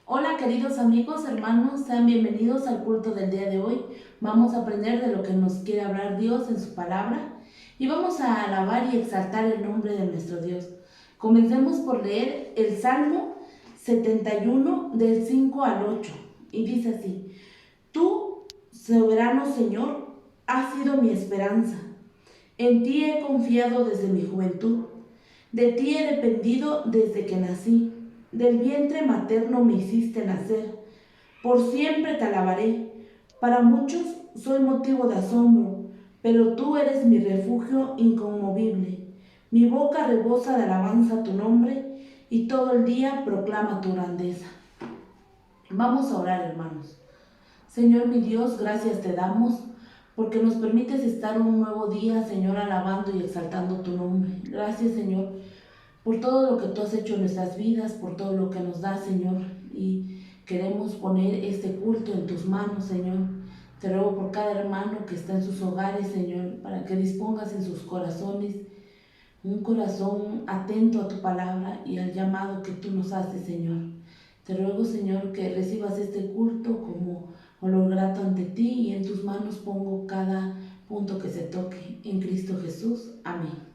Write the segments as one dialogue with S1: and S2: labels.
S1: Hola queridos amigos, hermanos, sean bienvenidos al culto del día de hoy. Vamos a aprender de lo que nos quiere hablar Dios en su palabra y vamos a alabar y exaltar el nombre de nuestro Dios. Comencemos por leer el Salmo 71 del 5 al 8 y dice así: Tú, soberano Señor, has sido mi esperanza. En ti he confiado desde mi juventud. De ti he dependido desde que nací. Del vientre materno me hiciste nacer. Por siempre te alabaré. Para muchos soy motivo de asombro, pero tú eres mi refugio inconmovible. Mi boca rebosa de alabanza a tu nombre y todo el día proclama tu grandeza. Vamos a orar, hermanos. Señor mi Dios, gracias te damos porque nos permites estar un nuevo día, Señor, alabando y exaltando tu nombre. Gracias, Señor, por todo lo que tú has hecho en nuestras vidas, por todo lo que nos das, Señor. Y queremos poner este culto en tus manos, Señor. Te ruego por cada hermano que está en sus hogares, Señor, para que dispongas en sus corazones un corazón atento a tu palabra y al llamado que tú nos haces, Señor. Te ruego, Señor, que recibas este culto como olor grato ante ti y en tus manos pongo cada punto que se toque. En Cristo Jesús. Amén.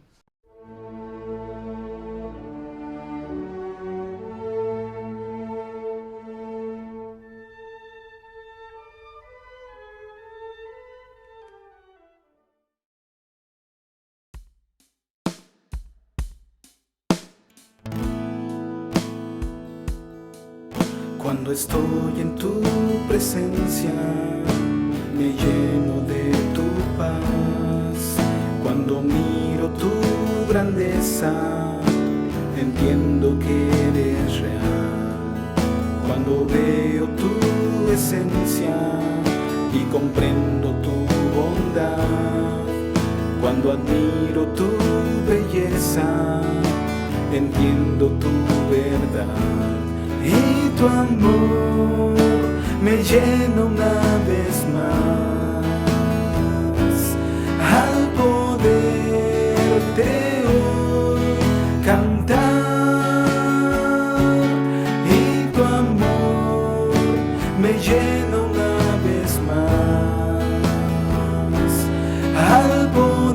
S2: Cuando estoy en tu presencia, me lleno de tu paz. Cuando miro tu grandeza, entiendo que eres real. Cuando veo tu esencia y comprendo tu bondad, cuando admiro tu belleza, entiendo tu verdad. Y tu amor me llena una vez más al poderte hoy cantar. Y tu amor me llena una vez más al poderte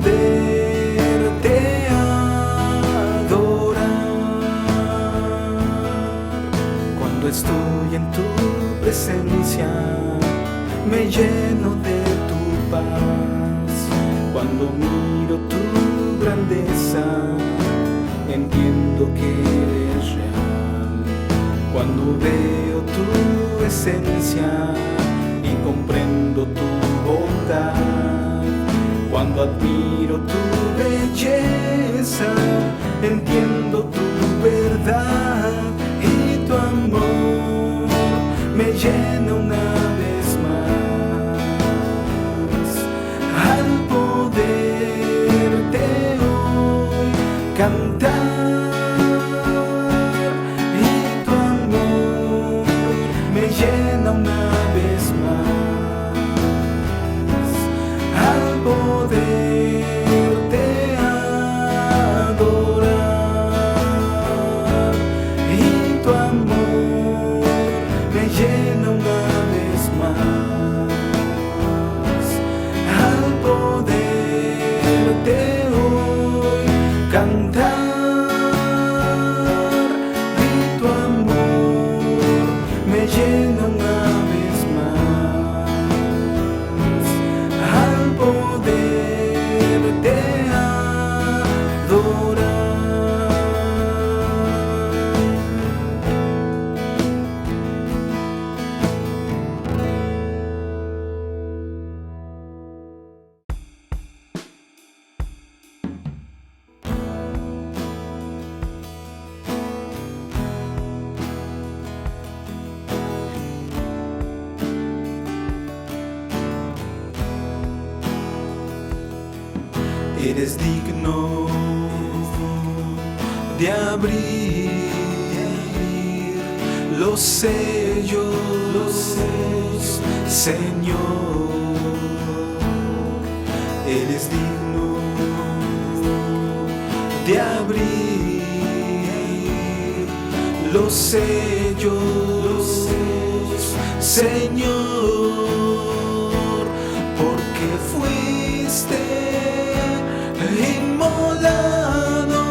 S2: estoy en tu presencia, me lleno de tu paz. Cuando miro tu grandeza, entiendo que eres real. Cuando veo tu esencia y comprendo tu bondad, cuando admiro tu belleza, entiendo tu verdad. Y tu amor me llena una vez más al poderte hoy cantar. Y tu amor me llena una vez más al poderte adorar. Y tu amor me llena una vez más al poderte hoy cantar. Y tu amor me llena una vez más al poderte adorar. Eres digno de abrir los sellos, Señor. Eres digno de abrir los los sellos, Señor, porque fuiste inmolado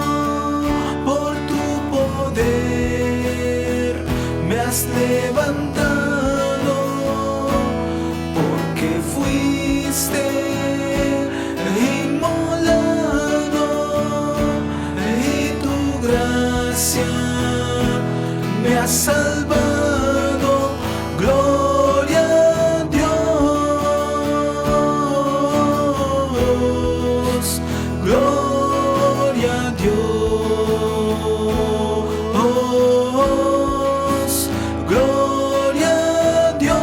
S2: por tu poder, me has levantado, porque fuiste inmolado y tu gracia me ha salvado. Gloria a Dios, gloria a Dios, gloria a Dios,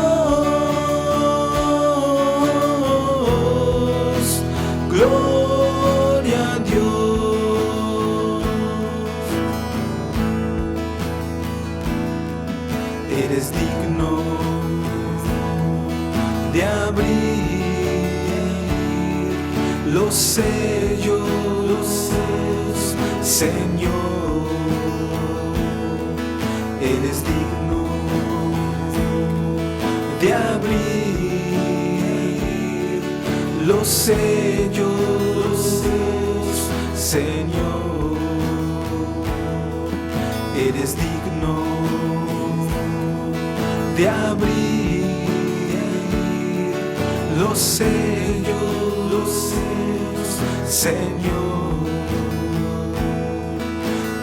S2: gloria a Dios. Eres digno de abrir los sellos, Señor, eres digno de abrir los sellos, Señor, eres digno de abrir los sellos, Señor,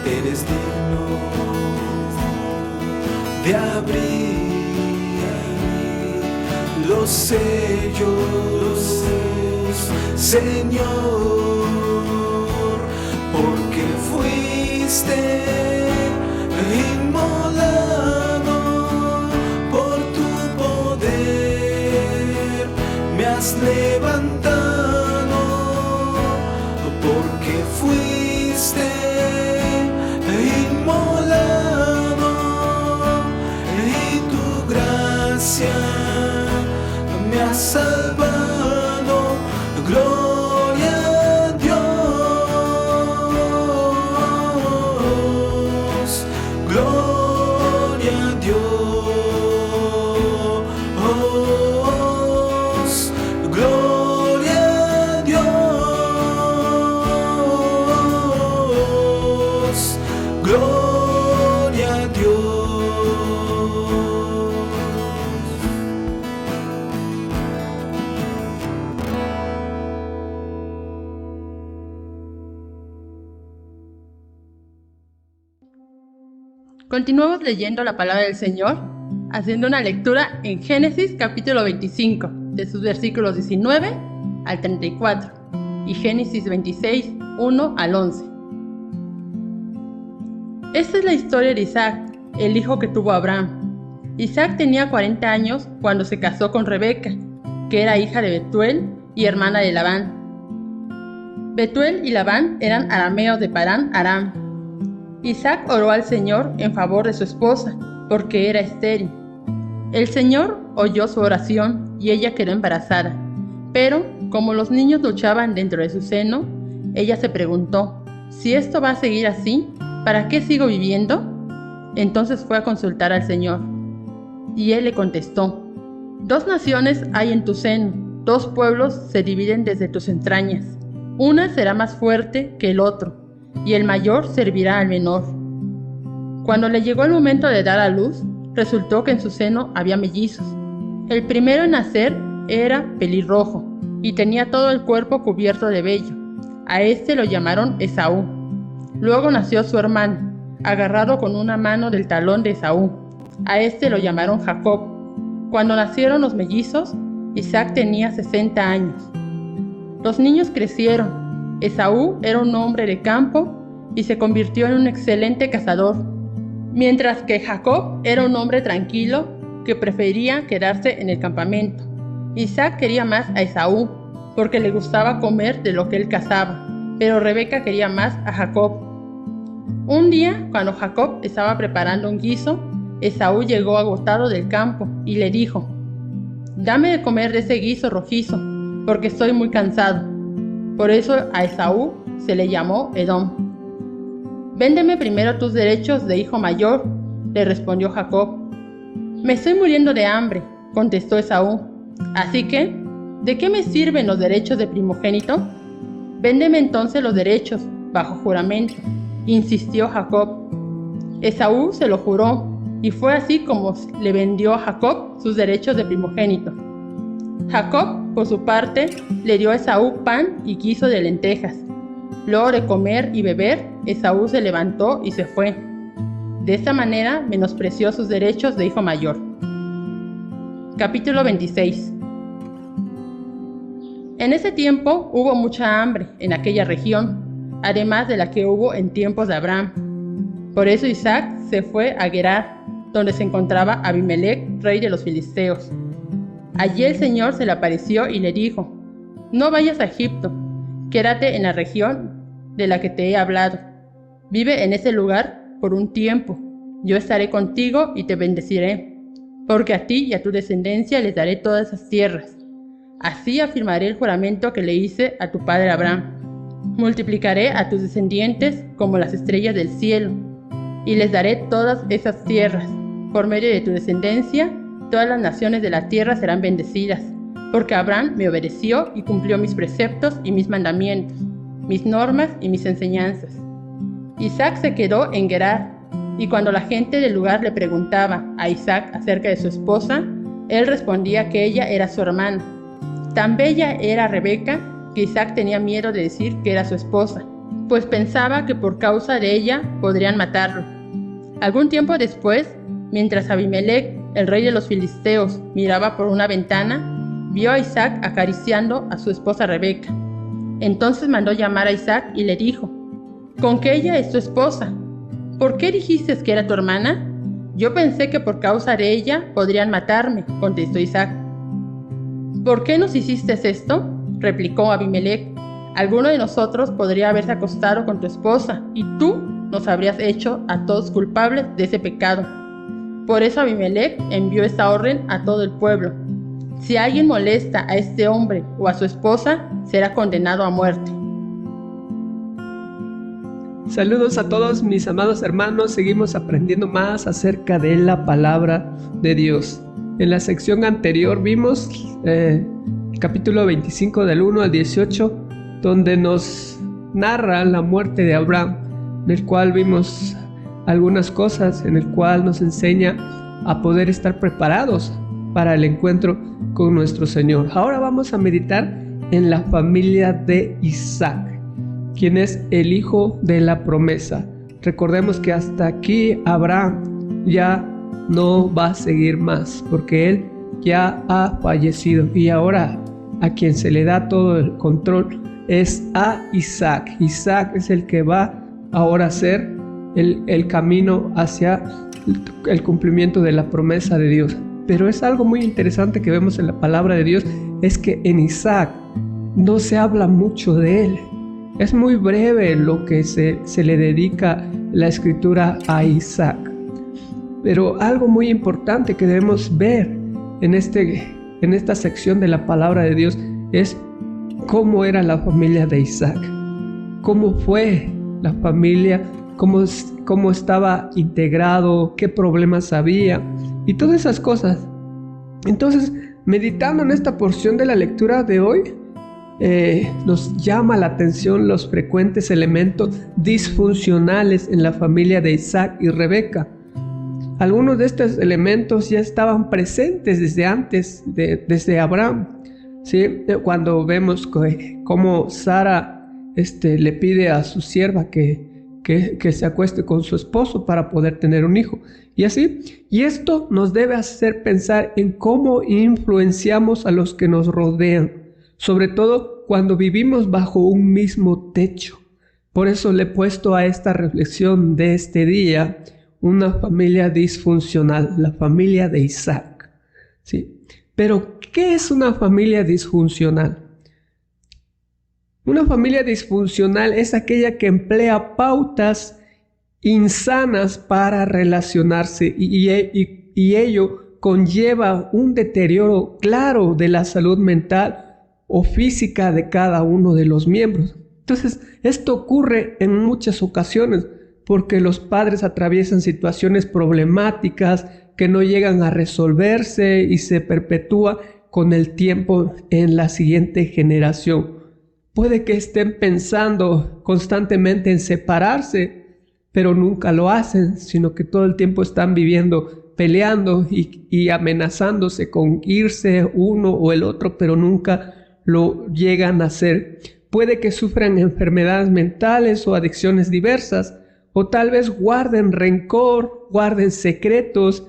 S2: eres digno de abrir los sellos, Señor, porque fuiste inmolado por tu poder, me has levantado, porque fuiste inmolado y tu gracia me ha salvado. Gloria a Dios, gloria a Dios, gloria a Dios, gloria a Dios.
S3: Continuamos leyendo la palabra del Señor, haciendo una lectura en Génesis capítulo 25, de sus versículos 19 al 34, y Génesis 26, 1 al 11. Esta es la historia de Isaac, el hijo que tuvo Abraham. Isaac tenía 40 años cuando se casó con Rebeca, que era hija de Betuel y hermana de Labán. Betuel y Labán eran arameos de Parán Aram. Isaac oró al Señor en favor de su esposa, porque era estéril. El Señor oyó su oración y ella quedó embarazada. Pero, como los niños luchaban dentro de su seno, ella se preguntó, si esto va a seguir así, ¿para qué sigo viviendo? Entonces fue a consultar al Señor. Y Él le contestó, 2 naciones hay en tu seno, 2 pueblos se dividen desde tus entrañas. Una será más fuerte que el otro, y el mayor servirá al menor. Cuando le llegó el momento de dar a luz, resultó que en su seno había mellizos. El primero en nacer era pelirrojo, y tenía todo el cuerpo cubierto de vello. A este lo llamaron Esaú. Luego nació su hermano, agarrado con una mano del talón de Esaú. A este lo llamaron Jacob. Cuando nacieron los mellizos, Isaac tenía 60 años. Los niños crecieron. Esaú era un hombre de campo y se convirtió en un excelente cazador, mientras que Jacob era un hombre tranquilo que prefería quedarse en el campamento. Isaac quería más a Esaú porque le gustaba comer de lo que él cazaba, pero Rebeca quería más a Jacob. Un día, cuando Jacob estaba preparando un guiso, Esaú llegó agotado del campo y le dijo, «Dame de comer de ese guiso rojizo, porque estoy muy cansado». Por eso a Esaú se le llamó Edom. «Véndeme primero tus derechos de hijo mayor le respondió Jacob. Me estoy muriendo de hambre, contestó Esaú. Así que, ¿de qué me sirven los derechos de primogénito? Véndeme entonces los derechos, bajo juramento, insistió Jacob. Esaú se lo juró, y fue así como le vendió a Jacob sus derechos de primogénito. Jacob, por su parte, le dio a Esaú pan y guiso de lentejas. Luego de comer y beber, Esaú se levantó y se fue. De esta manera menospreció sus derechos de hijo mayor. Capítulo 26. En ese tiempo hubo mucha hambre en aquella región, además de la que hubo en tiempos de Abraham. Por eso Isaac se fue a Gerar, donde se encontraba Abimelec, rey de los filisteos. Allí el Señor se le apareció y le dijo: No vayas a Egipto, quédate en la región de la que te he hablado. Vive en ese lugar por un tiempo. Yo estaré contigo y te bendeciré, porque a ti y a tu descendencia les daré todas esas tierras. Así afirmaré el juramento que le hice a tu padre Abraham. Multiplicaré a tus descendientes como las estrellas del cielo, y les daré todas esas tierras. Por medio de tu descendencia, todas las naciones de la tierra serán bendecidas, porque Abraham me obedeció y cumplió mis preceptos y mis mandamientos, mis normas y mis enseñanzas. Isaac se quedó en Gerar, y cuando la gente del lugar le preguntaba a Isaac acerca de su esposa, él respondía que ella era su hermana. Tan bella era Rebeca que Isaac tenía miedo de decir que era su esposa, pues pensaba que por causa de ella podrían matarlo. Algún tiempo después, mientras Abimelec, el rey de los filisteos, miraba por una ventana, vio a Isaac acariciando a su esposa Rebeca. Entonces mandó llamar a Isaac y le dijo: ¿Con qué ella es tu esposa? ¿Por qué dijiste que era tu hermana? Yo pensé que por causa de ella podrían matarme, contestó Isaac. ¿Por qué nos hiciste esto?, replicó Abimelec. Alguno de nosotros podría haberse acostado con tu esposa, y tú nos habrías hecho a todos culpables de ese pecado. Por eso Abimelec envió esta orden a todo el pueblo: si alguien molesta a este hombre o a su esposa, será condenado a muerte.
S4: Saludos a todos mis amados hermanos, seguimos aprendiendo más acerca de la palabra de Dios. En la sección anterior vimos capítulo 25 del 1 al 18, donde nos narra la muerte de Abraham, en el cual vimos algunas cosas, en el cual nos enseña a poder estar preparados para el encuentro con nuestro Señor. Ahora vamos a meditar en la familia de Isaac, quien es el hijo de la promesa. Recordemos que hasta aquí Abraham ya no va a seguir más, porque él ya ha fallecido, y ahora a quien se le da todo el control es a Isaac. Isaac es el que va ahora a hacer el camino hacia el cumplimiento de la promesa de Dios. Pero es algo muy interesante que vemos en la palabra de Dios, es que en Isaac no se habla mucho de él. Es muy breve lo que se le dedica la escritura a Isaac. Pero algo muy importante que debemos ver en esta sección de la palabra de Dios es cómo era la familia de Isaac, cómo fue la familia, cómo estaba integrado, qué problemas había y todas esas cosas. Entonces, meditando en esta porción de la lectura de hoy, nos llama la atención los frecuentes elementos disfuncionales en la familia de Isaac y Rebeca. Algunos de estos elementos ya estaban presentes desde antes, desde Abraham, ¿sí? Cuando vemos cómo Sara le pide a su sierva que se acueste con su esposo para poder tener un hijo, y así. Y esto nos debe hacer pensar en cómo influenciamos a los que nos rodean, sobre todo cuando vivimos bajo un mismo techo. Por eso le he puesto a esta reflexión de este día una familia disfuncional, la familia de Isaac, ¿sí? Pero, ¿qué es una familia disfuncional? Una familia disfuncional es aquella que emplea pautas insanas para relacionarse y ello conlleva un deterioro claro de la salud mental o física de cada uno de los miembros. Entonces, esto ocurre en muchas ocasiones porque los padres atraviesan situaciones problemáticas que no llegan a resolverse y se perpetúa con el tiempo en la siguiente generación. Puede que estén pensando constantemente en separarse, pero nunca lo hacen, sino que todo el tiempo están viviendo, peleando y amenazándose con irse uno o el otro, pero nunca lo llegan a hacer. Puede que sufran enfermedades mentales o adicciones diversas, o tal vez guarden rencor, guarden secretos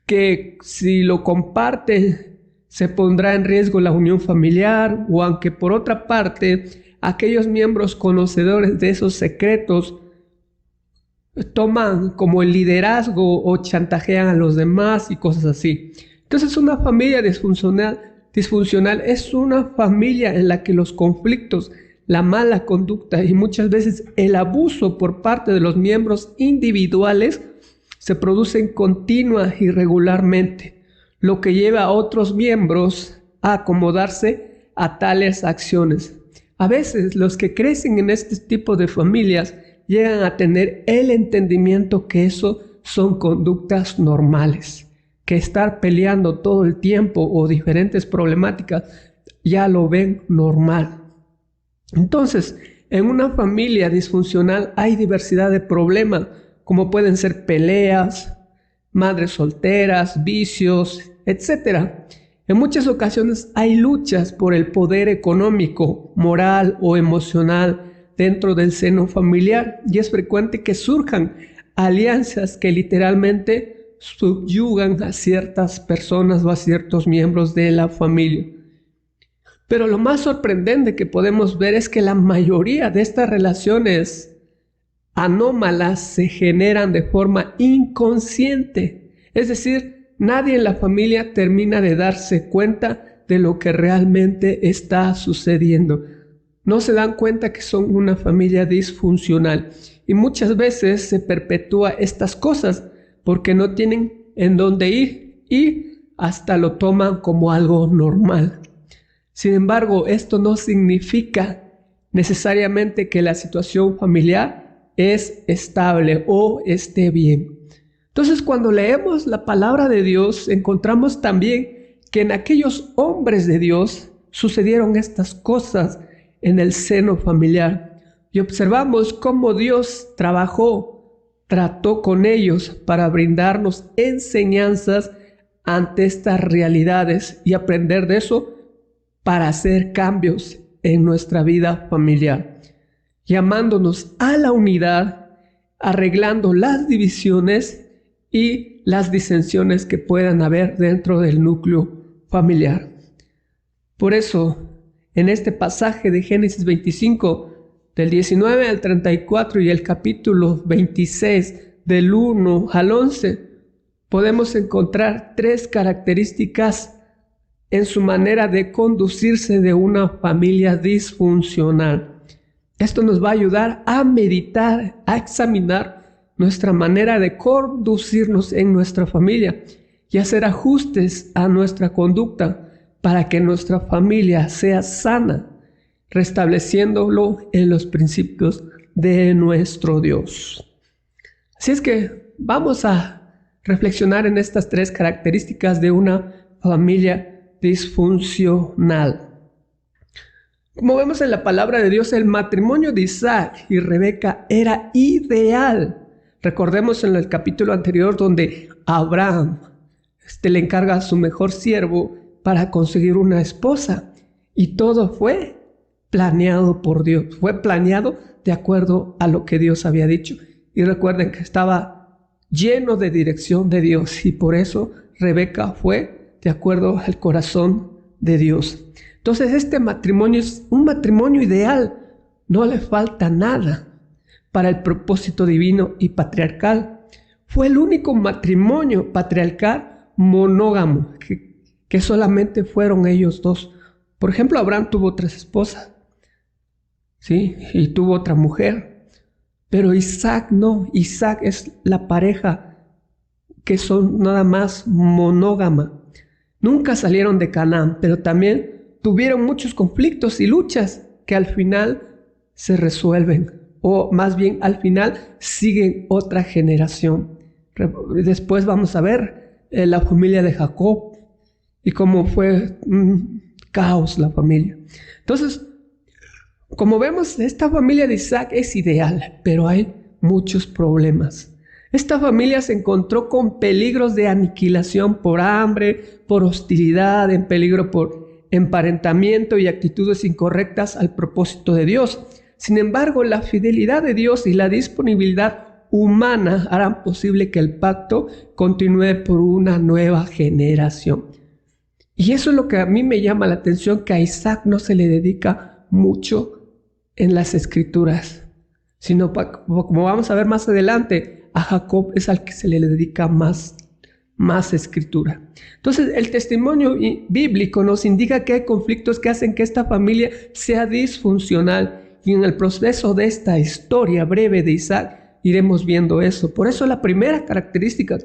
S4: que si lo comparten se pondrá en riesgo la unión familiar, o aunque por otra parte aquellos miembros conocedores de esos secretos toman como el liderazgo o chantajean a los demás y cosas así. Entonces una familia disfuncional es una familia en la que los conflictos, la mala conducta y muchas veces el abuso por parte de los miembros individuales se producen continua y regularmente, lo que lleva a otros miembros a acomodarse a tales acciones. A veces los que crecen en este tipo de familias llegan a tener el entendimiento que eso son conductas normales, que estar peleando todo el tiempo o diferentes problemáticas ya lo ven normal. Entonces, en una familia disfuncional hay diversidad de problemas, como pueden ser peleas, madres solteras, vicios, etc. En muchas ocasiones hay luchas por el poder económico, moral o emocional dentro del seno familiar, y es frecuente que surjan alianzas que literalmente subyugan a ciertas personas o a ciertos miembros de la familia. Pero lo más sorprendente que podemos ver es que la mayoría de estas relaciones anómalas se generan de forma inconsciente. Es decir, nadie en la familia termina de darse cuenta de lo que realmente está sucediendo. No se dan cuenta que son una familia disfuncional. Y muchas veces se perpetúa estas cosas porque no tienen en dónde ir y hasta lo toman como algo normal. Sin embargo, esto no significa necesariamente que la situación familiar es estable o esté bien. Entonces, cuando leemos la palabra de Dios, encontramos también que en aquellos hombres de Dios sucedieron estas cosas en el seno familiar. Y observamos cómo Dios trató con ellos para brindarnos enseñanzas ante estas realidades y aprender de eso para hacer cambios en nuestra vida familiar, llamándonos a la unidad, arreglando las divisiones y las disensiones que puedan haber dentro del núcleo familiar. Por eso, en este pasaje de Génesis 25, del 19 al 34 y el capítulo 26, del 1 al 11, podemos encontrar 3 características en su manera de conducirse de una familia disfuncional. Esto nos va a ayudar a meditar, a examinar nuestra manera de conducirnos en nuestra familia y hacer ajustes a nuestra conducta para que nuestra familia sea sana, restableciéndolo en los principios de nuestro Dios. Así es que vamos a reflexionar en estas 3 características de una familia disfuncional. Como vemos en la palabra de Dios, el matrimonio de Isaac y Rebeca era ideal. Recordemos en el capítulo anterior donde Abraham le encarga a su mejor siervo para conseguir una esposa, y todo fue planeado por Dios, fue planeado de acuerdo a lo que Dios había dicho. Y recuerden que estaba lleno de dirección de Dios, y por eso Rebeca fue de acuerdo al corazón de Dios. Entonces este matrimonio es un matrimonio ideal, no le falta nada para el propósito divino y patriarcal. Fue el único matrimonio patriarcal monógamo, que solamente fueron ellos dos. Por ejemplo, Abraham tuvo 3 esposas, ¿sí? Y tuvo otra mujer, pero Isaac no. Isaac es la pareja que son nada más monógama. Nunca salieron de Canaán, pero también tuvieron muchos conflictos y luchas que al final se resuelven. o más bien al final siguen otra generación. Después vamos a ver la familia de Jacob y cómo fue caos la familia. Entonces, como vemos, esta familia de Isaac es ideal, pero hay muchos problemas. Esta familia se encontró con peligros de aniquilación por hambre, por hostilidad, en peligro por emparentamiento y actitudes incorrectas al propósito de Dios. Sin embargo, la fidelidad de Dios y la disponibilidad humana harán posible que el pacto continúe por una nueva generación. Y eso es lo que a mí me llama la atención, que a Isaac no se le dedica mucho en las escrituras, sino como vamos a ver más adelante, a Jacob es al que se le dedica más escritura. Entonces, el testimonio bíblico nos indica que hay conflictos que hacen que esta familia sea disfuncional, y en el proceso de esta historia breve de Isaac iremos viendo eso. Por eso la primera característica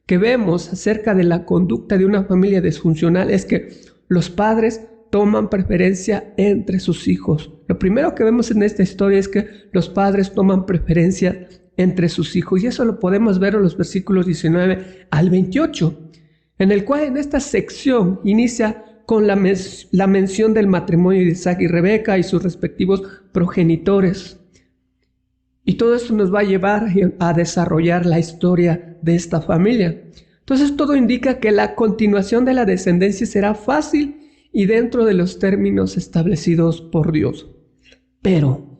S4: que vemos acerca de la conducta de una familia disfuncional es que los padres toman preferencia entre sus hijos. Lo primero que vemos en esta historia es que los padres toman preferencia entre sus hijos, y eso lo podemos ver en los versículos 19 al 28, en el cual en esta sección inicia con la mención del matrimonio de Isaac y Rebeca y sus respectivos progenitores. Y todo esto nos va a llevar a desarrollar la historia de esta familia. Entonces todo indica que la continuación de la descendencia será fácil y dentro de los términos establecidos por Dios. Pero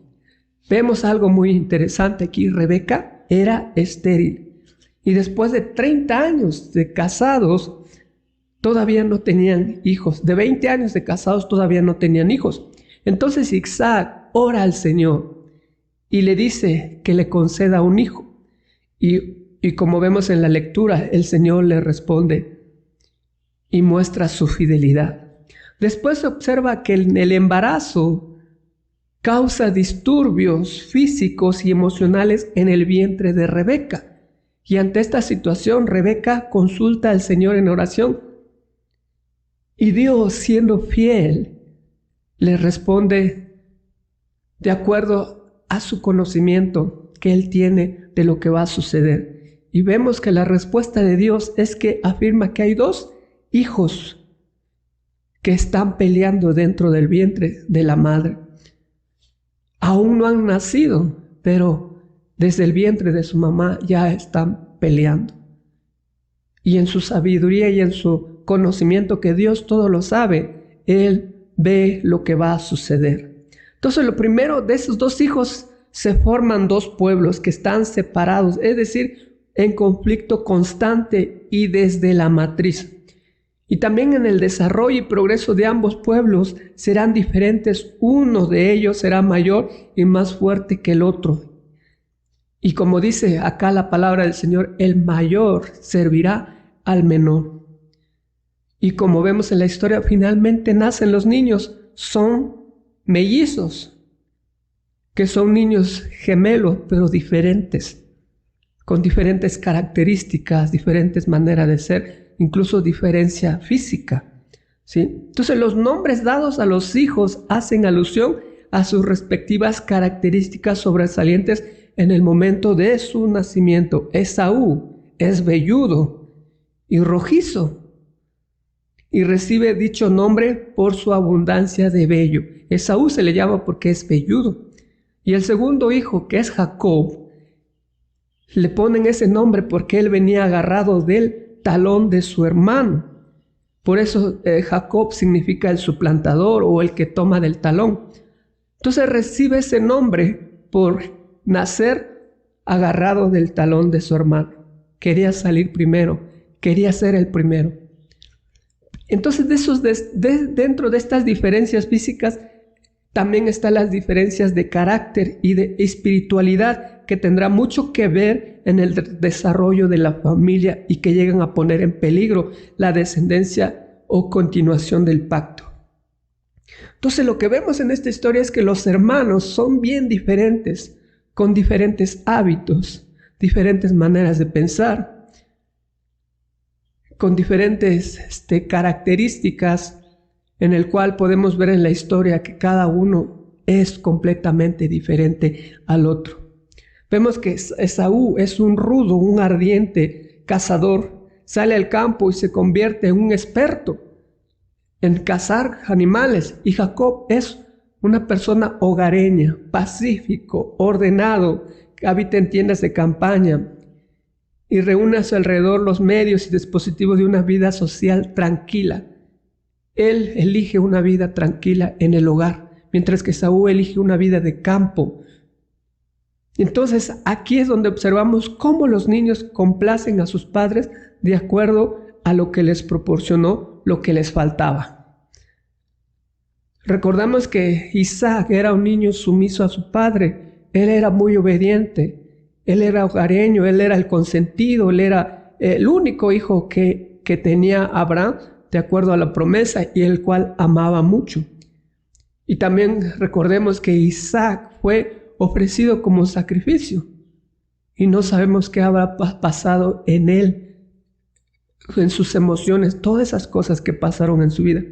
S4: vemos algo muy interesante aquí. Rebeca era estéril y después de 30 años de casados todavía no tenían hijos. De 20 años de casados todavía no tenían hijos. Entonces Isaac ora al Señor y le dice que le conceda un hijo. Y como vemos en la lectura, el Señor le responde y muestra su fidelidad. Después se observa que el embarazo causa disturbios físicos y emocionales en el vientre de Rebeca. Y ante esta situación, Rebeca consulta al Señor en oración. Y Dios, siendo fiel, le responde de acuerdo a su conocimiento que Él tiene de lo que va a suceder. Y vemos que la respuesta de Dios es que afirma que hay 2 hijos que están peleando dentro del vientre de la madre. Aún no han nacido, pero desde el vientre de su mamá ya están peleando. Y en su sabiduría y en su conocimiento, que Dios todo lo sabe, Él ve lo que va a suceder. Entonces, lo primero, de esos 2 hijos se forman 2 pueblos que están separados, es decir, en conflicto constante y desde la matriz. Y también en el desarrollo y progreso de ambos pueblos serán diferentes. Uno de ellos será mayor y más fuerte que el otro. Y como dice acá la palabra del Señor, el mayor servirá al menor. Y como vemos en la historia, finalmente nacen los niños. Son mellizos, que son niños gemelos, pero diferentes, con diferentes características, diferentes maneras de ser, incluso diferencia física, ¿sí? Entonces los nombres dados a los hijos hacen alusión a sus respectivas características sobresalientes en el momento de su nacimiento. Esaú es velludo y rojizo, y recibe dicho nombre por su abundancia de vello. Esaú se le llama porque es velludo. Y el segundo hijo, que es Jacob, le ponen ese nombre porque él venía agarrado del talón de su hermano. Por eso Jacob significa el suplantador o el que toma del talón. Entonces recibe ese nombre por nacer agarrado del talón de su hermano. Quería salir primero, quería ser el primero. Entonces dentro de estas diferencias físicas también están las diferencias de carácter y de espiritualidad, que tendrá mucho que ver en el desarrollo de la familia y que llegan a poner en peligro la descendencia o continuación del pacto. Entonces lo que vemos en esta historia es que los hermanos son bien diferentes, con diferentes hábitos, diferentes maneras de pensar, con diferentes características, en el cual podemos ver en la historia que cada uno es completamente diferente al otro. Vemos que Esaú es un rudo, un ardiente cazador. Sale al campo y se convierte en un experto en cazar animales. Y Jacob es una persona hogareña, pacífico, ordenado, que habita en tiendas de campaña y reúne a su alrededor los medios y dispositivos de una vida social tranquila. Él elige una vida tranquila en el hogar, mientras que Esaú elige una vida de campo. Entonces, aquí es donde observamos cómo los niños complacen a sus padres de acuerdo a lo que les proporcionó, lo que les faltaba. Recordamos que Isaac era un niño sumiso a su padre. Él era muy obediente, él era hogareño, él era el consentido, él era el único hijo que tenía Abraham, de acuerdo a la promesa, y el cual amaba mucho. Y también recordemos que Isaac fue ofrecido como sacrificio, y no sabemos qué habrá pasado en él, en sus emociones, todas esas cosas que pasaron en su vida.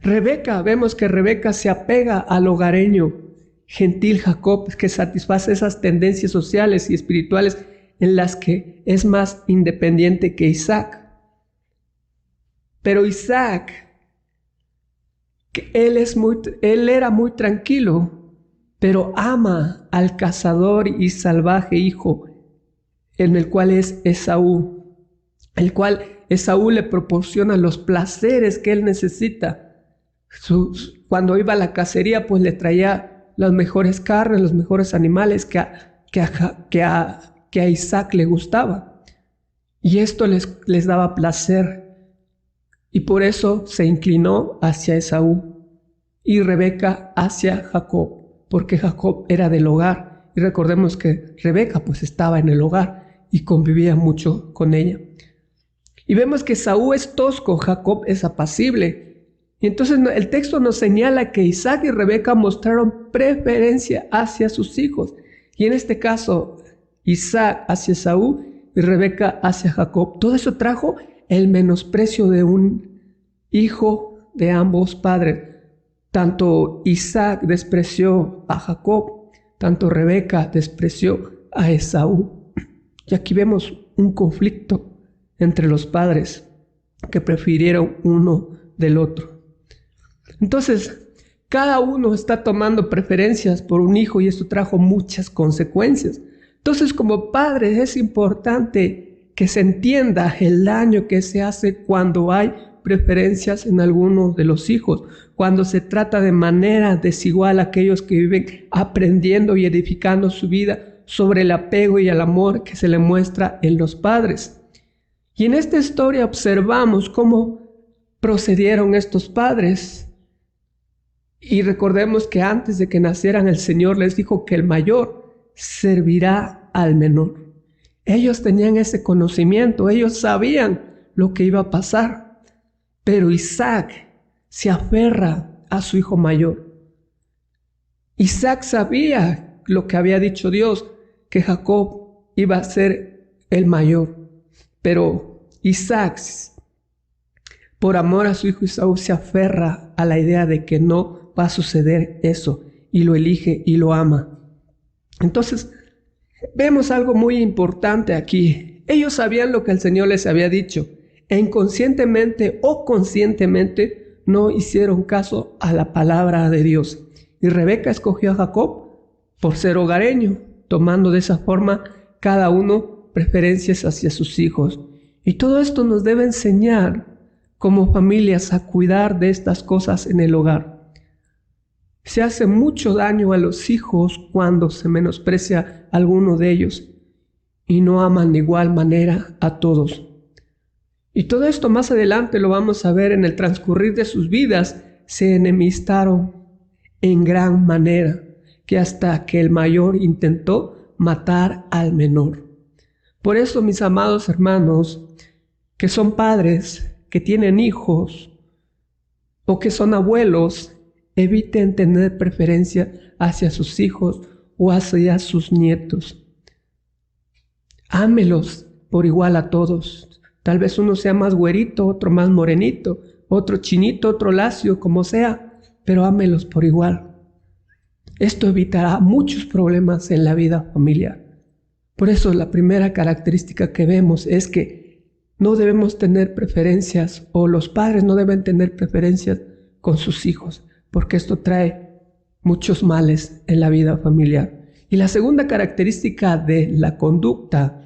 S4: Rebeca, vemos que Rebeca se apega al hogareño gentil Jacob, que satisface esas tendencias sociales y espirituales en las que es más independiente que Isaac. Pero Isaac, él era muy tranquilo, pero ama al cazador y salvaje hijo, en el cual es Esaú, el cual Esaú le proporciona los placeres que él necesita. Cuando iba a la cacería, pues le traía las mejores carnes, los mejores animales que a Isaac le gustaba. Y esto les daba placer. Y por eso se inclinó hacia Esaú y Rebeca hacia Jacob, porque Jacob era del hogar. Y recordemos que Rebeca pues estaba en el hogar y convivía mucho con ella. Y vemos que Esaú es tosco, Jacob es apacible. Y entonces el texto nos señala que Isaac y Rebeca mostraron preferencia hacia sus hijos. Y en este caso, Isaac hacia Esaú y Rebeca hacia Jacob. Todo eso trajo el menosprecio de un hijo de ambos padres. Tanto Isaac despreció a Jacob, tanto Rebeca despreció a Esaú. Y aquí vemos un conflicto entre los padres que prefirieron uno del otro. Entonces, cada uno está tomando preferencias por un hijo y esto trajo muchas consecuencias. Entonces, como padres es importante que se entienda el daño que se hace cuando hay preferencias en alguno de los hijos, cuando se trata de manera desigual a aquellos que viven aprendiendo y edificando su vida sobre el apego y el amor que se le muestra en los padres. Y en esta historia observamos cómo procedieron estos padres. Y recordemos que antes de que nacieran el Señor les dijo que el mayor servirá al menor. Ellos tenían ese conocimiento, ellos sabían lo que iba a pasar. Pero Isaac se aferra a su hijo mayor. Isaac sabía lo que había dicho Dios, que Jacob iba a ser el mayor. Pero Isaac, por amor a su hijo Esaú, se aferra a la idea de que no va a suceder eso, y lo elige y lo ama. Entonces, vemos algo muy importante aquí. Ellos sabían lo que el Señor les había dicho, e inconscientemente o conscientemente no hicieron caso a la palabra de Dios. Y Rebeca escogió a Jacob por ser hogareño, tomando de esa forma cada uno preferencias hacia sus hijos. Y todo esto nos debe enseñar como familias a cuidar de estas cosas en el hogar. Se hace mucho daño a los hijos cuando se menosprecia a alguno de ellos y no aman de igual manera a todos. Y todo esto más adelante lo vamos a ver en el transcurrir de sus vidas. Se enemistaron en gran manera, que hasta que el mayor intentó matar al menor. Por eso, mis amados hermanos, que son padres, que tienen hijos o que son abuelos, eviten tener preferencia hacia sus hijos o hacia sus nietos. Ámelos por igual a todos. Tal vez uno sea más güerito, otro más morenito, otro chinito, otro lacio, como sea. pero ámelos por igual. Esto evitará muchos problemas en la vida familiar. Por eso la primera característica que vemos es que no debemos tener preferencias, o los padres no deben tener preferencias con sus hijos, porque esto trae muchos males en la vida familiar. Y la segunda característica de la conducta